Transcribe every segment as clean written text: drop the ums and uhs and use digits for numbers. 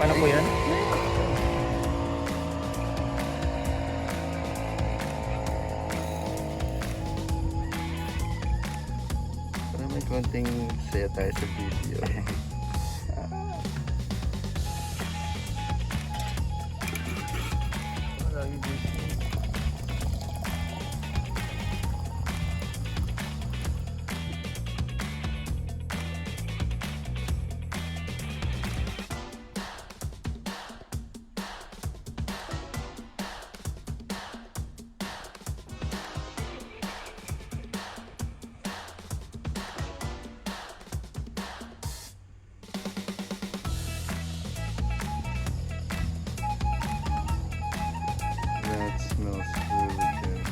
Paano po yan? Para may konting saya tayo sa video. That smells really good.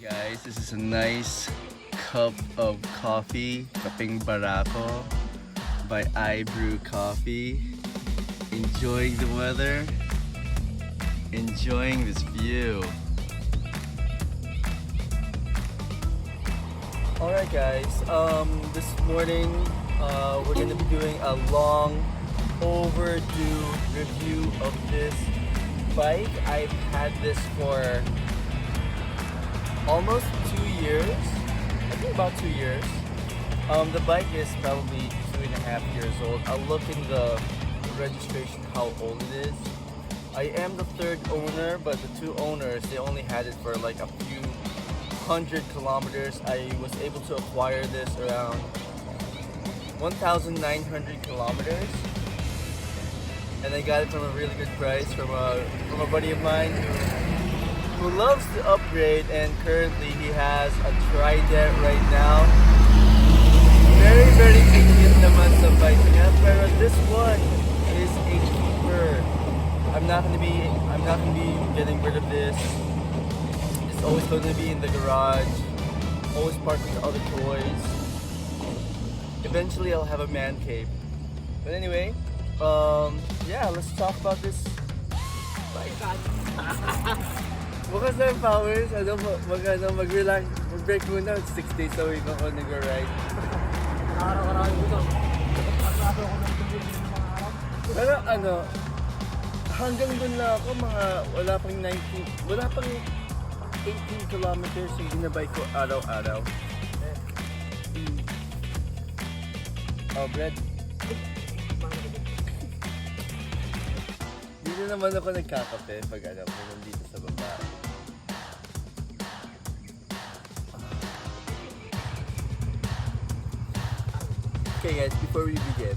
Guys, this is a nice cup of coffee, kaping barako by I Brew Coffee. Enjoying the weather, enjoying this view. Alright guys, this morning we're gonna be doing a long overdue review of this bike. I've had this for almost 2 years. I think about 2 years. The bike is probably 2.5 years old. I'll look in the registration how old it is. I am the third owner, but the two owners, they only had it for like a few hundred kilometers. I was able to acquire this around 1,900 kilometers, and I got it from a really good price from a buddy of mine who loves to upgrade, and currently he has a Trident right now. Very, very cute naman sa bike niya, pero this one is a keeper. I'm not gonna be getting rid of this. It's always going to be in the garage, always parked with other toys. Eventually I'll have a man cave. But anyway, yeah, let's talk about this bike. Bukas na yung powers, mag-relax, mag-break muna, 6 days a week ako nag-ride. Araw-araw ko ito. Pero hanggang dun na ako, wala pang 18 kilometers yung binabike ko araw-araw. Oh, bread. Dito naman ako nagkakape pag nandito sa baba. Okay guys, before we begin,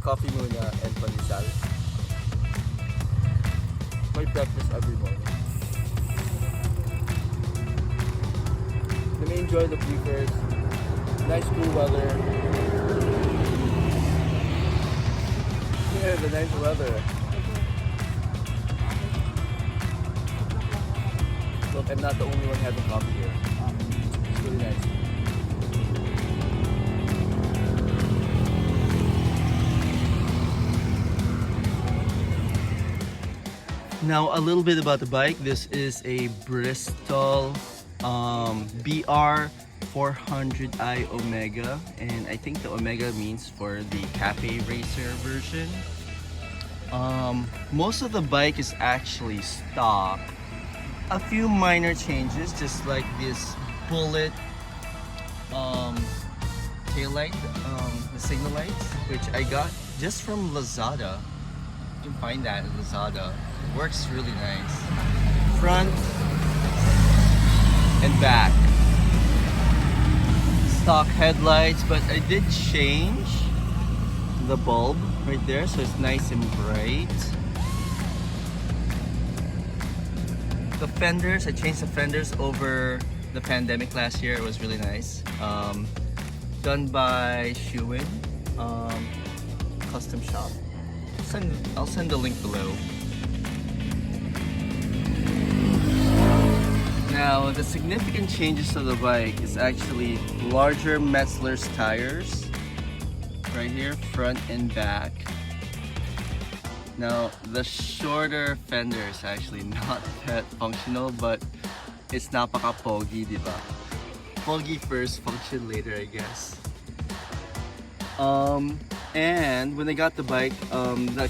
coffee muna and pandesal. My breakfast every morning. Let me enjoy the view first. Nice cool weather. Yeah, the nice weather. hope I'm not the only one having coffee here. It's really nice. Now a little bit about the bike. This is a BRISTOL BR 400i Omega, and I think the Omega means for the Cafe Racer version. Most of the bike is actually stock. A few minor changes, just like this bullet tail light, the signal lights, which I got just from Lazada. You can find that at Lazada. It works really nice. Front and back. Stock headlights, but I did change the bulb right there, so it's nice and bright. The fenders, I changed the fenders over the pandemic last year. It was really nice. Done by Shuin, custom shop. I'll send the link below. Now, the significant changes to the bike is actually larger Metzler's tires right here, front and back. Now, the shorter fender is actually not that functional, but it's napaka-pogi, diba? Pogi first, function later, I guess. And when I got the bike, the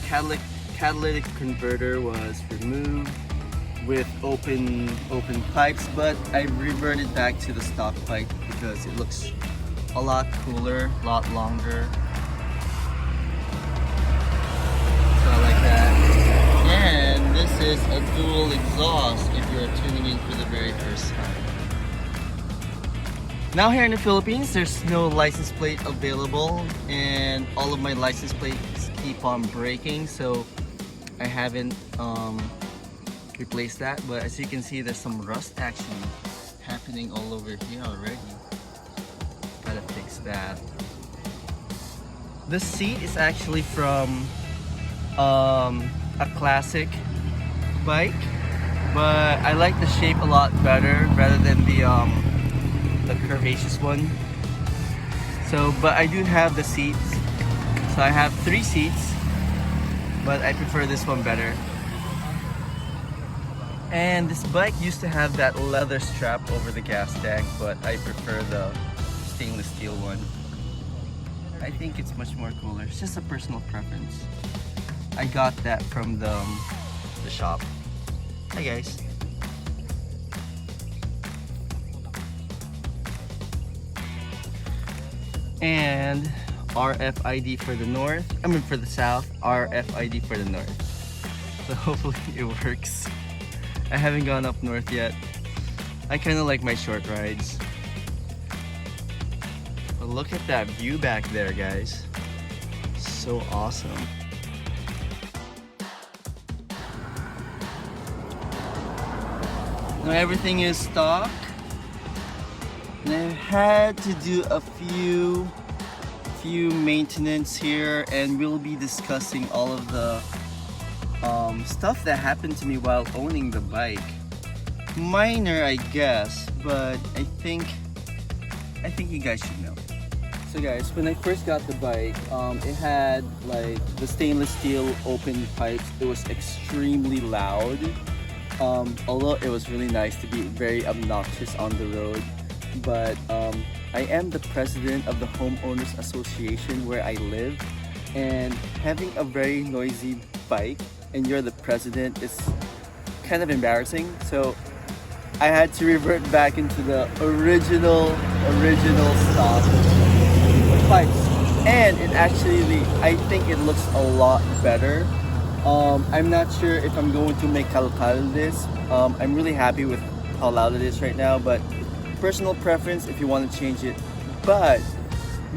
catalytic converter was removed with open pipes, but I reverted back to the stock pipe because it looks a lot cooler, a lot longer. So I like that. And this is a dual exhaust if you're tuning in for the very first time. Now here in the Philippines, there's no license plate available, and all of my license plates keep on breaking, so I haven't replaced that. But as you can see, there's some rust action happening all over here already. Gotta fix that. The seat is actually from a classic bike, but I like the shape a lot better rather than the curvaceous one. So, but I do have the seats. So I have 3 seats, but I prefer this one better. And this bike used to have that leather strap over the gas tank, but I prefer the stainless steel one. I think it's much more cooler. It's just a personal preference. I got that from the shop. Hi guys. And RFID for the north. I mean for the south. RFID for the north. So hopefully it works. I haven't gone up north yet. I kind of like my short rides. But look at that view back there, guys. So awesome. Now everything is stock. And I had to do a few maintenance here, and we'll be discussing all of the stuff that happened to me while owning the bike. Minor, I guess, but I think you guys should know. So guys, when I first got the bike, it had like the stainless steel open pipes. It was extremely loud. Although it was really nice to be very obnoxious on the road. But I am the president of the homeowners association where I live, and having a very noisy bike and you're the president is kind of embarrassing. So I had to revert back into the original stock pipes, and it actually, I think it looks a lot better. I'm not sure if I'm going to make kalkal this. I'm really happy with how loud it is right now, but personal preference if you want to change it. But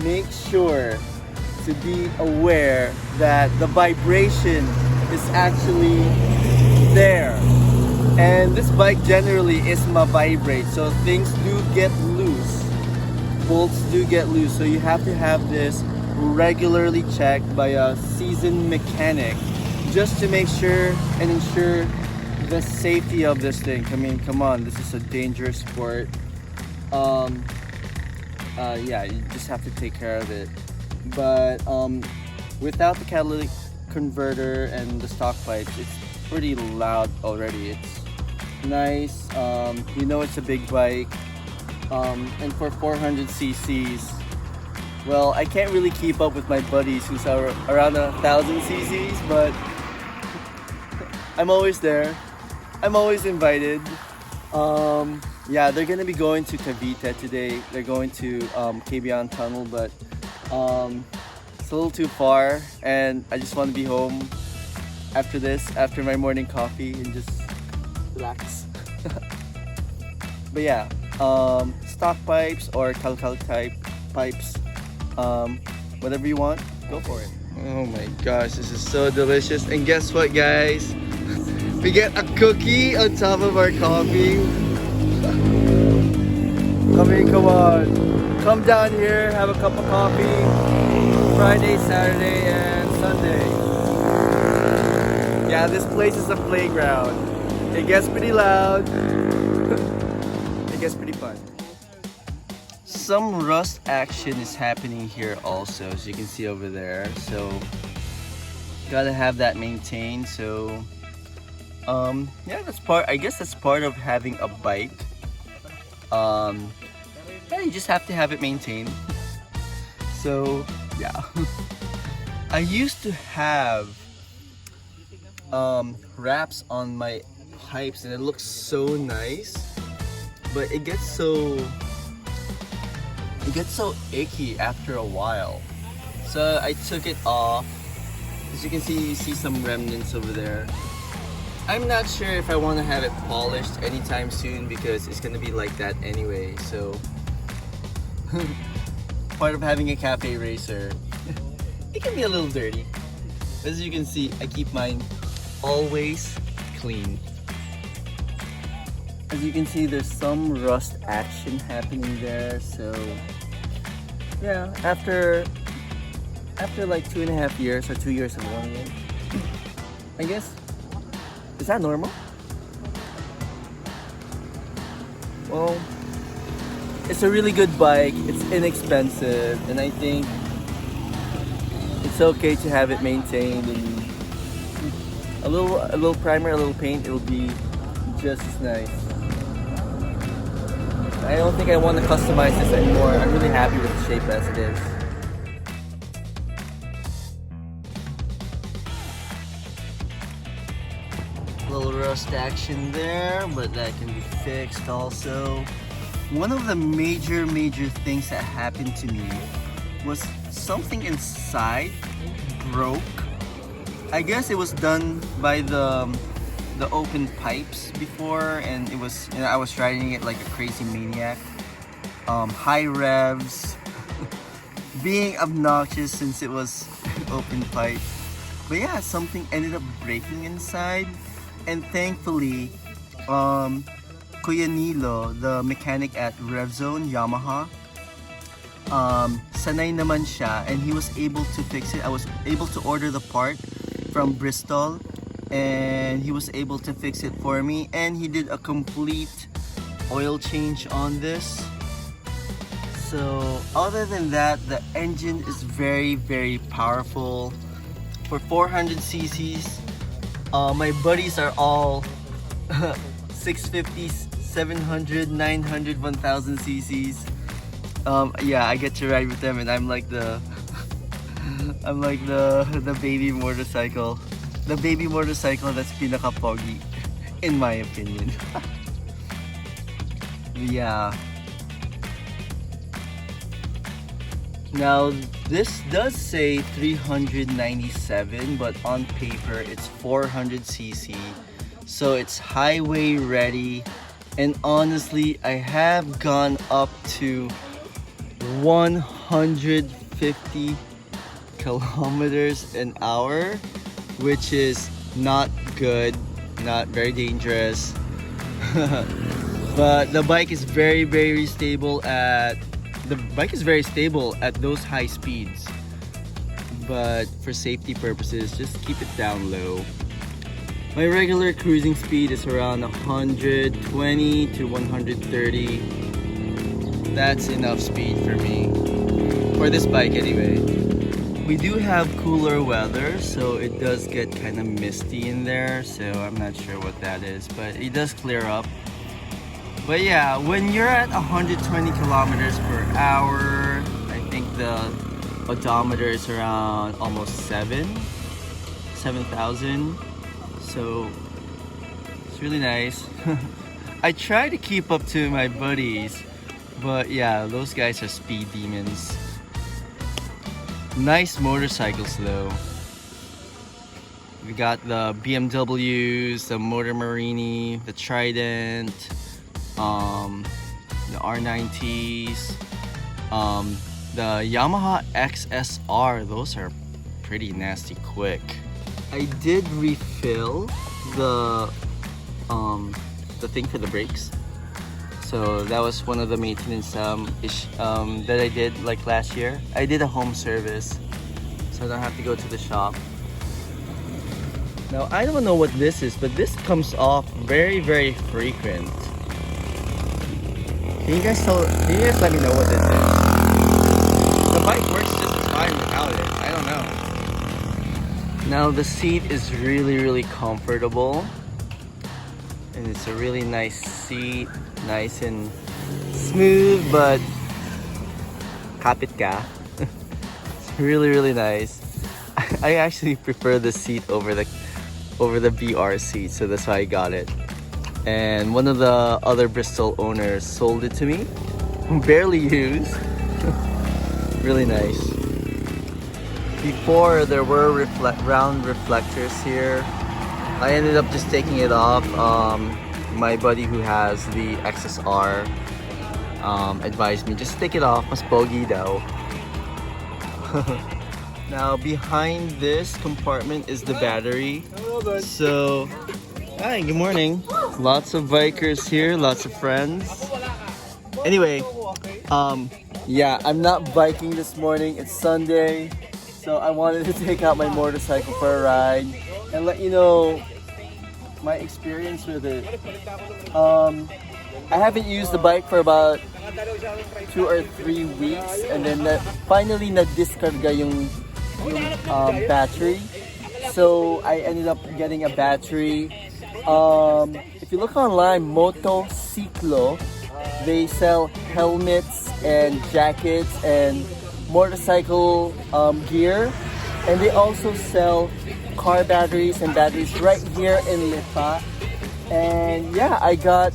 make sure to be aware that the vibration is actually there. And this bike generally is ma-vibrate, so things do get loose. Bolts do get loose, so you have to have this regularly checked by a seasoned mechanic just to make sure and ensure the safety of this thing. I mean, come on, this is a dangerous sport. Yeah, you just have to take care of it. But without the catalytic converter and the stock pipes, it's pretty loud already. It's nice. You know it's a big bike. And for 400 cc's, well, I can't really keep up with my buddies who's around 1,000 cc's, but I'm always there. I'm always invited. Yeah, they're gonna be going to Cavite today. They're going to Cabian Tunnel, but it's a little too far, and I just want to be home after this, after my morning coffee, and just relax. But yeah, stock pipes or kalkal type pipes, whatever you want, go for it. Oh my gosh, this is so delicious. And guess what, guys? We get a cookie on top of our coffee. I mean, come on. Come down here, have a cup of coffee. Friday, Saturday, and Sunday. Yeah, this place is a playground. It gets pretty loud. It gets pretty fun. Some rust action is happening here also, as you can see over there. So, gotta have that maintained. So, yeah, that's part. I guess that's part of having a bike. Yeah, you just have to have it maintained. So, yeah. I used to have wraps on my pipes, and it looks so nice, but it gets so icky after a while. So I took it off. As you can see, some remnants over there. I'm not sure if I want to have it polished anytime soon because it's gonna be like that anyway. So part of having a cafe racer, it can be a little dirty. As you can see, I keep mine always clean. As you can see, there's some rust action happening there. So yeah, after like 2.5 years or 2 years of owning it, I guess. Is that normal? Well, it's a really good bike. It's inexpensive, and I think it's okay to have it maintained, and a little primer, a little paint, it'll be just as nice. I don't think I want to customize this anymore. I'm really happy with the shape as it is. Little rust action there, but that can be fixed also. One of the major things that happened to me was something inside broke. I guess it was done by the open pipes before, and it was, you know, I was riding it like a crazy maniac. High revs, being obnoxious since it was open pipe. But yeah, something ended up breaking inside. And thankfully, Kuya Nilo, the mechanic at RevZone Yamaha, sanay naman siya, and he was able to fix it. I was able to order the part from BRISTOL, and he was able to fix it for me. And he did a complete oil change on this. So other than that, the engine is very powerful. For 400 cc's. My buddies are all 650s, 700, 900, 1000 cc's. Yeah, I get to ride with them, and I'm like the baby motorcycle. The baby motorcycle that's pinaka-pogi, in my opinion. Yeah. Now, this does say 397, but on paper it's 400 cc, so it's highway ready. And honestly, I have gone up to 150 kilometers an hour, which is not good, not very dangerous. But the bike is very stable at those high speeds. But for safety purposes, just keep it down low. My regular cruising speed is around 120 to 130. That's enough speed for me. For this bike anyway. We do have cooler weather, so it does get kind of misty in there, so I'm not sure what that is, but it does clear up. But yeah, when you're at 120 kilometers per hour, I think the odometer is around almost 7,000. So it's really nice. I try to keep up to my buddies, but yeah, those guys are speed demons. Nice motorcycles though. We got the BMWs, the Motor Marini, the Trident, the R90s, the Yamaha XSR. Those are pretty nasty quick. I did refill the thing for the brakes. So that was one of the maintenance that I did like last year. I did a home service, so I don't have to go to the shop. Now I don't know what this is, but this comes off very, very frequent. Can you guys let me know what this is? The bike works just as fine without it. I don't know. Now the seat is really, really comfortable. And it's a really nice seat, nice and smooth, but kapit ka. It's really, really nice. I actually prefer the seat over the BR seat, so that's why I got it. And one of the other Bristol owners sold it to me, barely used. Really nice. Before there were round reflectors here. I ended up just taking it off. My buddy who has the XSR advised me just take it off, mas pogi daw. Now behind this compartment is the battery. So, hi, good morning. Lots of bikers here, lots of friends. Anyway, yeah, I'm not biking this morning. It's Sunday, so I wanted to take out my motorcycle for a ride and let you know my experience with it. I haven't used the bike for about 2 or 3 weeks, and then finally na-discarga yung battery. So I ended up getting a battery. If you look online, Motociclo, they sell helmets and jackets and motorcycle gear, and they also sell car batteries and batteries right here in Lipa. And yeah, I got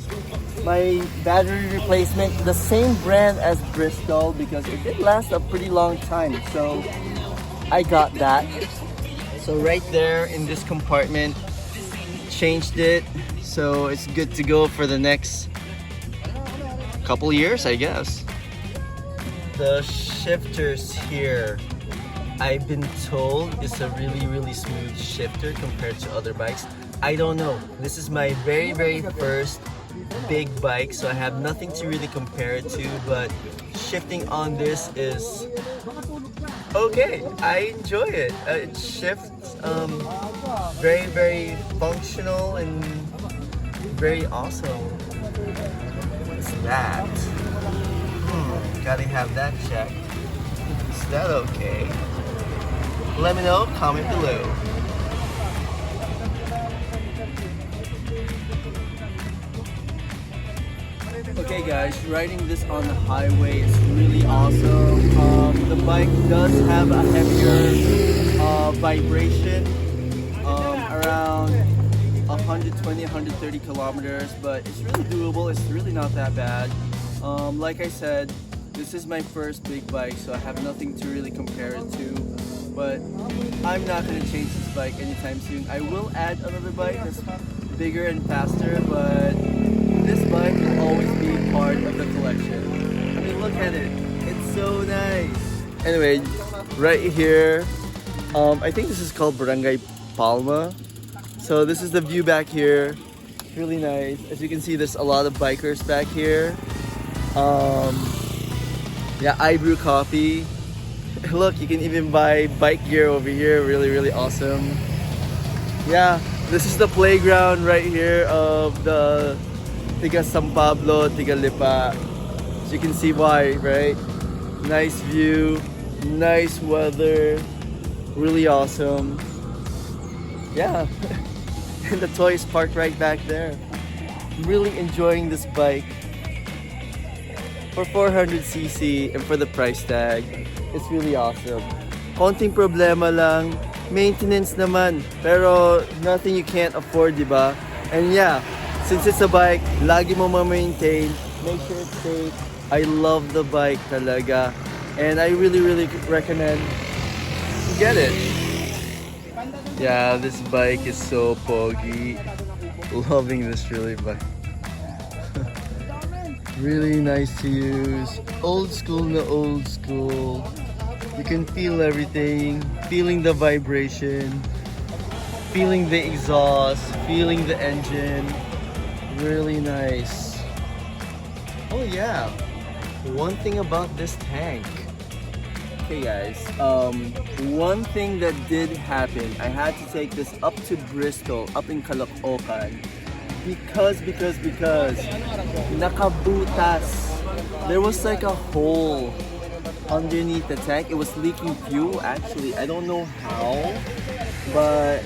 my battery replacement, the same brand as Bristol, because it did last a pretty long time, so I got that. So right there in this compartment, changed it, so it's good to go for the next couple years, I guess. The shifters here, I've been told it's a really, really smooth shifter compared to other bikes. I don't know. This is my very, very first big bike, so I have nothing to really compare it to, but shifting on this is okay. I enjoy it. It shifts very, very functional and very awesome. What's that? Gotta have that checked. Is that okay? Let me know, comment below. Okay guys, riding this on the highway is really awesome. The bike does have a heavier vibration, around 120, 130 kilometers, but it's really doable. It's really not that bad. Like I said, this is my first big bike, so I have nothing to really compare it to, but I'm not going to change this bike anytime soon. I will add another bike that's bigger and faster, but this bike will always be part of the collection. I mean, look at it. It's so nice. Anyway, right here, I think this is called Barangay Palma. So this is the view back here. It's really nice. As you can see, there's a lot of bikers back here. Yeah, I brew coffee. Look, you can even buy bike gear over here. Really, really awesome. Yeah, This is the playground right here of the Tiga San Pablo, Tiga Lipa. So you can see why, right? Nice view, nice weather, really awesome. Yeah, and the toys parked right back there. Really enjoying this bike. For 400cc and for the price tag, it's really awesome. Konting problema lang, maintenance naman, pero nothing you can't afford, diba? And yeah, since it's a bike, lagi mo ma-maintain, make sure it's safe. I love the bike talaga, and I really recommend you get it. Yeah, this bike is so pogi. Loving this really bike. Really nice to use. Old school na old school. You can feel everything. Feeling the vibration. Feeling the exhaust. Feeling the engine. Really nice. Oh yeah. One thing about this tank. Okay guys, one thing that did happen, I had to take this up to Bristol, up in Caloocan, because nakabutas. There was like a hole underneath the tank. It was leaking fuel actually. I don't know how, but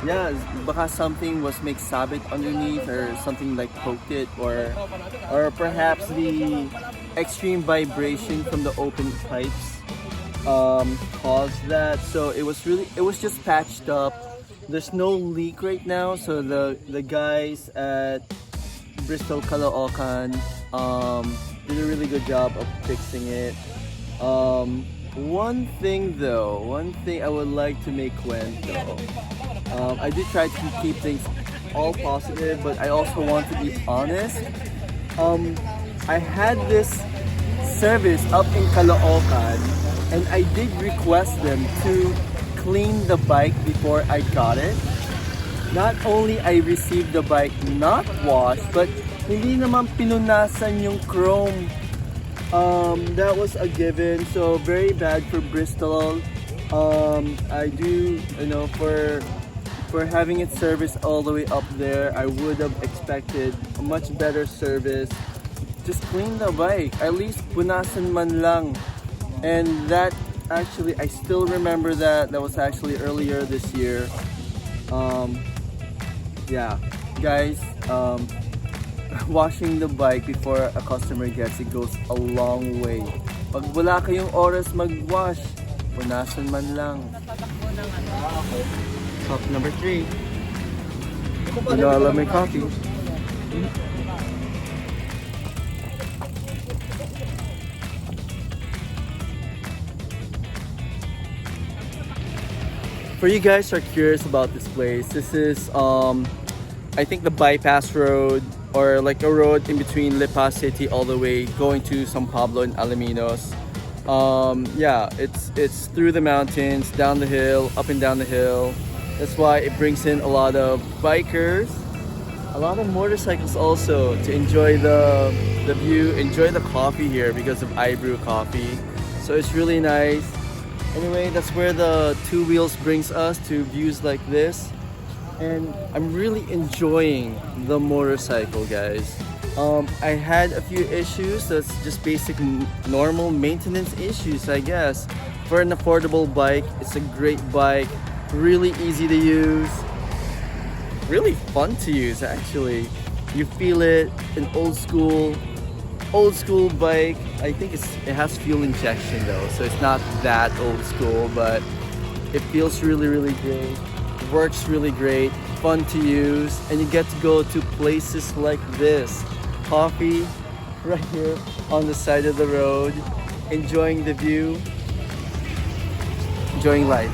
yeah, baka something was make sabit underneath or something like poked it, or perhaps the extreme vibration from the open pipes caused that. So it was just patched up. There's no leak right now, so the guys at Bristol Caloocan did a really good job of fixing it. One thing I would like to make went though. I did try to keep things all positive, but I also want to be honest. I had this service up in Caloocan, and I did request them to clean the bike before I got it. Not only I received the bike not washed, but hindi naman pinunasan yung chrome. That was a given, so very bad for Bristol. I do, for having it serviced all the way up there, I would have expected a much better service. Just clean the bike, at least punasan man lang. And that actually, I still remember that was actually earlier this year. Yeah, guys, washing the bike before a customer gets it goes a long way. Pag wala kayong oras mag-wash, punasan man lang. Cup number 3. I love my coffee. For you guys who are curious about this place, this is I think the bypass road, or like a road in between Lipa City all the way going to San Pablo and Alaminos. Yeah, it's through the mountains, down the hill, up and down the hill. That's why it brings in a lot of bikers, a lot of motorcycles also, to enjoy the view, enjoy the coffee here because of I Brew Coffee. So it's really nice. Anyway, that's where the two wheels brings us, to views like this. And I'm really enjoying the motorcycle, guys. I had a few issues. That's just basic normal maintenance issues, I guess. For an affordable bike, it's a great bike. Really easy to use. Really fun to use, actually. You feel it, an old school bike. I think it has fuel injection though, so it's not that old school, but it feels really great. Works really great, fun to use, and you get to go to places like this. Coffee right here on the side of the road, enjoying the view, enjoying life.